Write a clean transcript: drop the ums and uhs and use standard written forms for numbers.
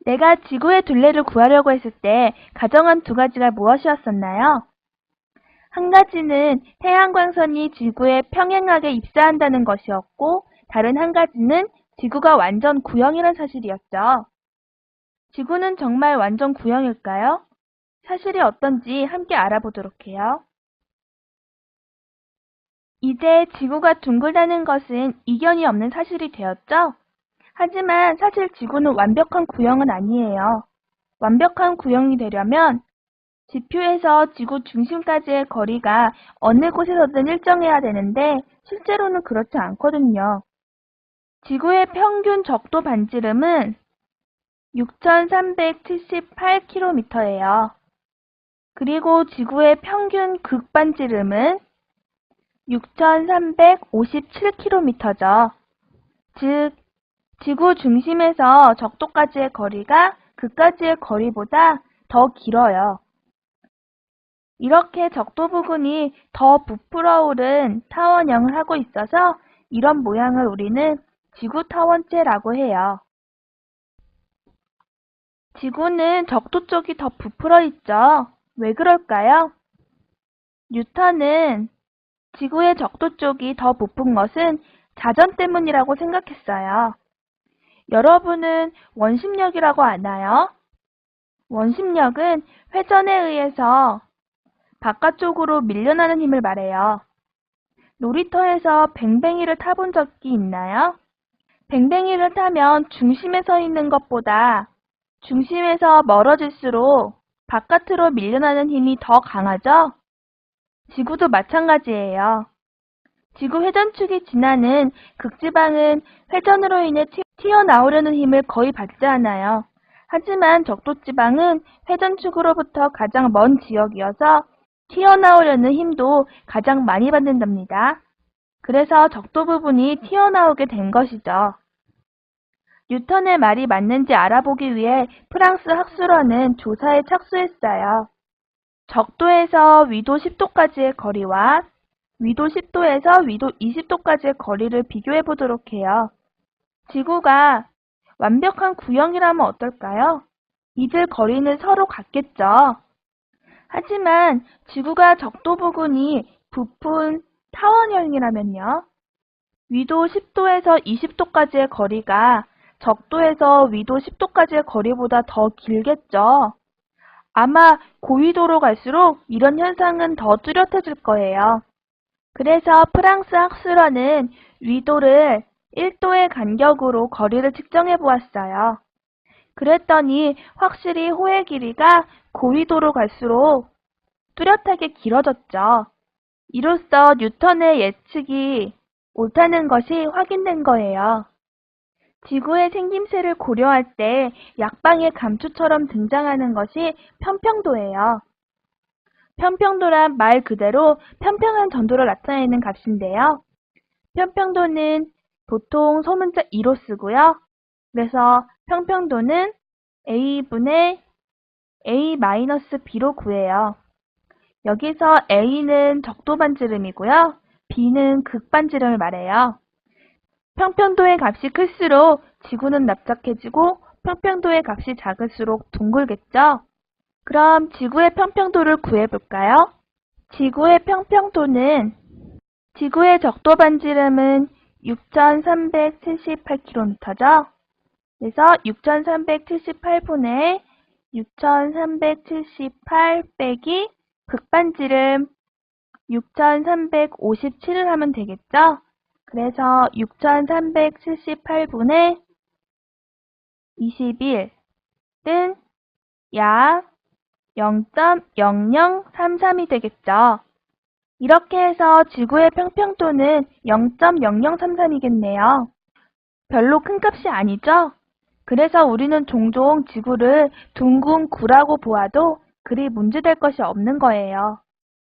내가 지구의 둘레를 구하려고 했을 때 가정한 두 가지가 무엇이었었나요? 한 가지는 태양광선이 지구에 평행하게 입사한다는 것이었고, 다른 한 가지는 지구가 완전 구형이란 사실이었죠. 지구는 정말 완전 구형일까요? 사실이 어떤지 함께 알아보도록 해요. 이제 지구가 둥글다는 것은 이견이 없는 사실이 되었죠? 하지만 사실 지구는 완벽한 구형은 아니에요. 완벽한 구형이 되려면 지표에서 지구 중심까지의 거리가 어느 곳에서든 일정해야 되는데 실제로는 그렇지 않거든요. 지구의 평균 적도 반지름은 6,378km예요. 그리고 지구의 평균 극반지름은 6,357km죠. 즉, 지구 중심에서 적도까지의 거리가 극까지의 거리보다 더 길어요. 이렇게 적도 부근이 더 부풀어 오른 타원형을 하고 있어서 이런 모양을 우리는 지구타원체라고 해요. 지구는 적도 쪽이 더 부풀어 있죠. 왜 그럴까요? 뉴턴은 지구의 적도 쪽이 더 부푼 것은 자전 때문이라고 생각했어요. 여러분은 원심력이라고 아나요? 원심력은 회전에 의해서 바깥쪽으로 밀려나는 힘을 말해요. 놀이터에서 뱅뱅이를 타본 적이 있나요? 뱅뱅이를 타면 중심에 서 있는 것보다 중심에서 멀어질수록 바깥으로 밀려나는 힘이 더 강하죠? 지구도 마찬가지예요. 지구 회전축이 지나는 극지방은 회전으로 인해 튀어나오려는 힘을 거의 받지 않아요. 하지만 적도지방은 회전축으로부터 가장 먼 지역이어서 튀어나오려는 힘도 가장 많이 받는답니다. 그래서 적도 부분이 튀어나오게 된 것이죠. 뉴턴의 말이 맞는지 알아보기 위해 프랑스 학술원은 조사에 착수했어요. 적도에서 위도 10도까지의 거리와 위도 10도에서 위도 20도까지의 거리를 비교해 보도록 해요. 지구가 완벽한 구형이라면 어떨까요? 이들 거리는 서로 같겠죠. 하지만 지구가 적도 부근이 부푼 타원형이라면요. 위도 10도에서 20도까지의 거리가 적도에서 위도 10도까지의 거리보다 더 길겠죠. 아마 고위도로 갈수록 이런 현상은 더 뚜렷해질 거예요. 그래서 프랑스 학술원은 위도를 1도의 간격으로 거리를 측정해 보았어요. 그랬더니 확실히 호의 길이가 고위도로 갈수록 뚜렷하게 길어졌죠. 이로써 뉴턴의 예측이 옳다는 것이 확인된 거예요. 지구의 생김새를 고려할 때 약방의 감초처럼 등장하는 것이 편평도예요. 편평도란 말 그대로 평평한 전도를 나타내는 값인데요. 편평도는 보통 소문자 2로 쓰고요. 그래서 평평도는 a분의 a-b로 구해요. 여기서 a는 적도 반지름이고요. b는 극반지름을 말해요. 평평도의 값이 클수록 지구는 납작해지고 평평도의 값이 작을수록 둥글겠죠? 그럼 지구의 평평도를 구해볼까요? 지구의 평평도는 지구의 적도 반지름은 6,378km죠. 그래서 6,378분의 6,378 빼기 극반지름 6,357을 하면 되겠죠? 그래서 6,378분의 21은 약 0.0033이 되겠죠. 이렇게 해서 지구의 평평도는 0.0033이겠네요. 별로 큰 값이 아니죠? 그래서 우리는 종종 지구를 둥근 구라고 보아도 그리 문제될 것이 없는 거예요.